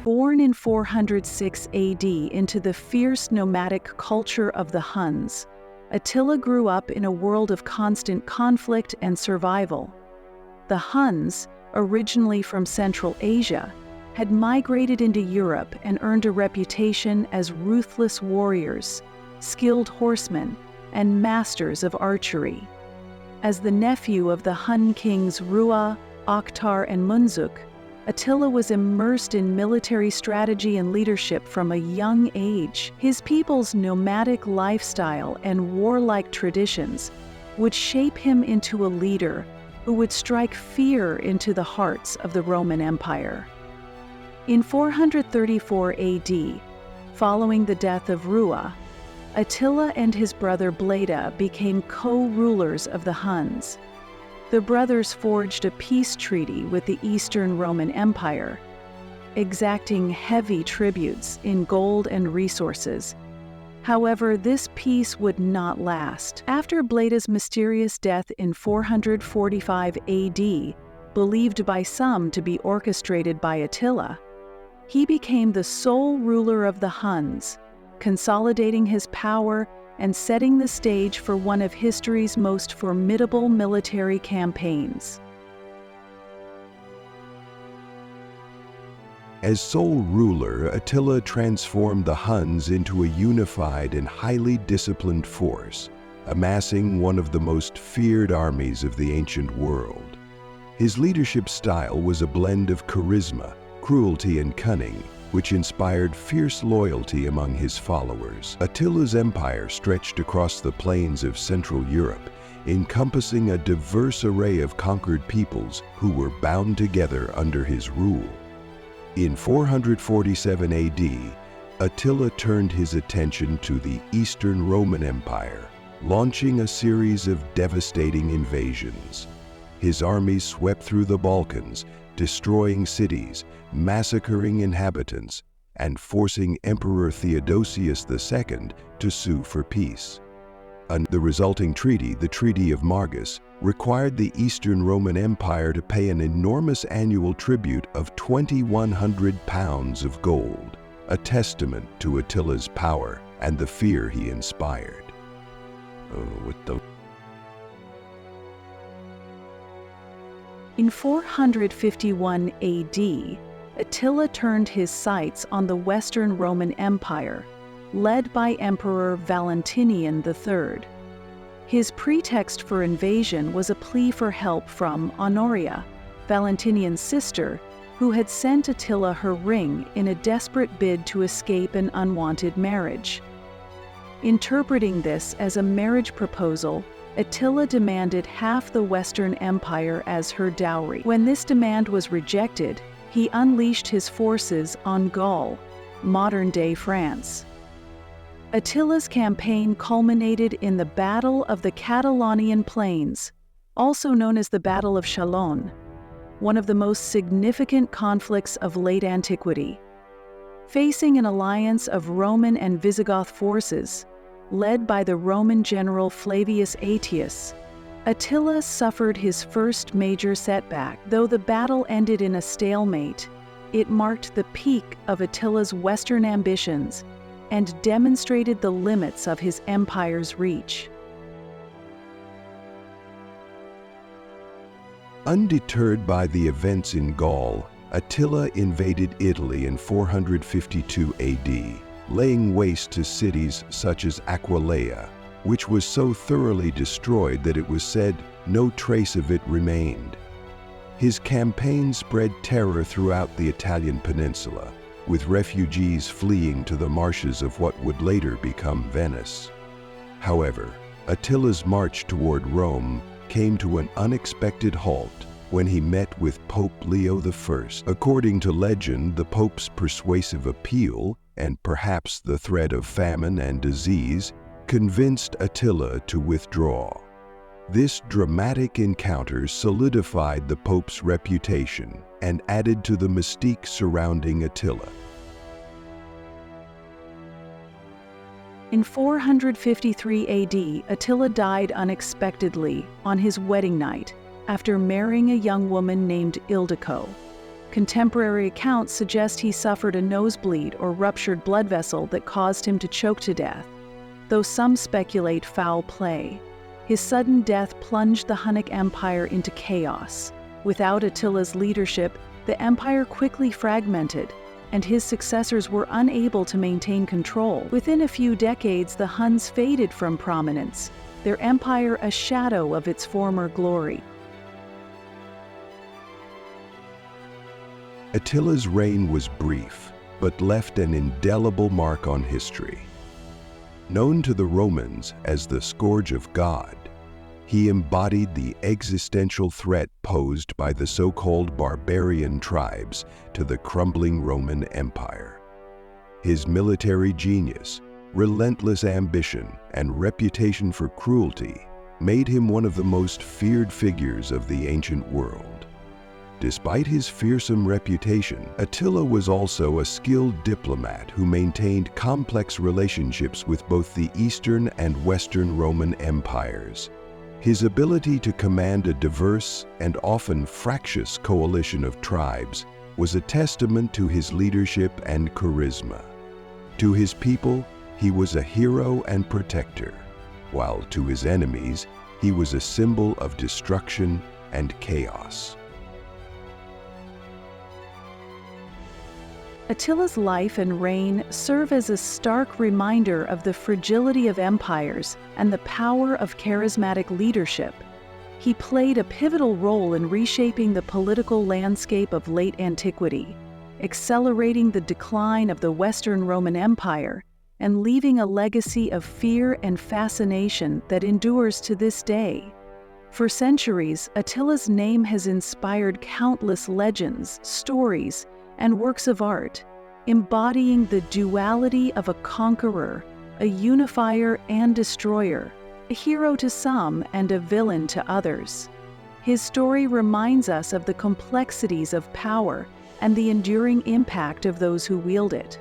Born in 406 AD into the fierce nomadic culture of the Huns, Attila grew up in a world of constant conflict and survival. The Huns, originally from Central Asia, had migrated into Europe and earned a reputation as ruthless warriors, skilled horsemen, and masters of archery. As the nephew of the Hun kings Rua, Akhtar, and Munzuk, Attila was immersed in military strategy and leadership from a young age. His people's nomadic lifestyle and warlike traditions would shape him into a leader who would strike fear into the hearts of the Roman Empire. In 434 AD, following the death of Rua, Attila and his brother Bleda became co-rulers of the Huns. The brothers forged a peace treaty with the Eastern Roman Empire, exacting heavy tributes in gold and resources. However, this peace would not last. After Bleda's mysterious death in 445 AD, believed by some to be orchestrated by Attila, he became the sole ruler of the Huns, consolidating his power and setting the stage for one of history's most formidable military campaigns. As sole ruler, Attila transformed the Huns into a unified and highly disciplined force, amassing one of the most feared armies of the ancient world. His leadership style was a blend of charisma, cruelty, and cunning, which inspired fierce loyalty among his followers. Attila's empire stretched across the plains of Central Europe, encompassing a diverse array of conquered peoples who were bound together under his rule. In 447 AD, Attila turned his attention to the Eastern Roman Empire, launching a series of devastating invasions. His armies swept through the Balkans, destroying cities, massacring inhabitants, and forcing Emperor Theodosius II to sue for peace. The resulting treaty, the Treaty of Margus, required the Eastern Roman Empire to pay an enormous annual tribute of 2,100 pounds of gold, a testament to Attila's power and the fear he inspired. In 451 AD, Attila turned his sights on the Western Roman Empire, led by Emperor Valentinian III. His pretext for invasion was a plea for help from Honoria, Valentinian's sister, who had sent Attila her ring in a desperate bid to escape an unwanted marriage. Interpreting this as a marriage proposal, Attila demanded half the Western Empire as her dowry. When this demand was rejected, he unleashed his forces on Gaul, modern-day France. Attila's campaign culminated in the Battle of the Catalonian Plains, also known as the Battle of Chalon, one of the most significant conflicts of late antiquity. Facing an alliance of Roman and Visigoth forces, led by the Roman general Flavius Aetius, Attila suffered his first major setback. Though the battle ended in a stalemate, it marked the peak of Attila's Western ambitions and demonstrated the limits of his empire's reach. Undeterred by the events in Gaul, Attila invaded Italy in 452 AD, laying waste to cities such as Aquileia, which was so thoroughly destroyed that it was said no trace of it remained. His campaign spread terror throughout the Italian peninsula, with refugees fleeing to the marshes of what would later become Venice. However, Attila's march toward Rome came to an unexpected halt when he met with Pope Leo I. According to legend, the Pope's persuasive appeal, and perhaps the threat of famine and disease, convinced Attila to withdraw. This dramatic encounter solidified the Pope's reputation and added to the mystique surrounding Attila. In 453 AD, Attila died unexpectedly on his wedding night after marrying a young woman named Ildiko. Contemporary accounts suggest he suffered a nosebleed or ruptured blood vessel that caused him to choke to death, though some speculate foul play. His sudden death plunged the Hunnic Empire into chaos. Without Attila's leadership, the empire quickly fragmented, and his successors were unable to maintain control. Within a few decades, the Huns faded from prominence, their empire a shadow of its former glory. Attila's reign was brief, but left an indelible mark on history. Known to the Romans as the Scourge of God, he embodied the existential threat posed by the so-called barbarian tribes to the crumbling Roman Empire. His military genius, relentless ambition, and reputation for cruelty made him one of the most feared figures of the ancient world. Despite his fearsome reputation, Attila was also a skilled diplomat who maintained complex relationships with both the Eastern and Western Roman empires. His ability to command a diverse and often fractious coalition of tribes was a testament to his leadership and charisma. To his people, he was a hero and protector, while to his enemies, he was a symbol of destruction and chaos. Attila's life and reign serve as a stark reminder of the fragility of empires and the power of charismatic leadership. He played a pivotal role in reshaping the political landscape of late antiquity, accelerating the decline of the Western Roman Empire, and leaving a legacy of fear and fascination that endures to this day. For centuries, Attila's name has inspired countless legends, stories, and works of art, embodying the duality of a conqueror, a unifier and destroyer, a hero to some and a villain to others. His story reminds us of the complexities of power and the enduring impact of those who wield it.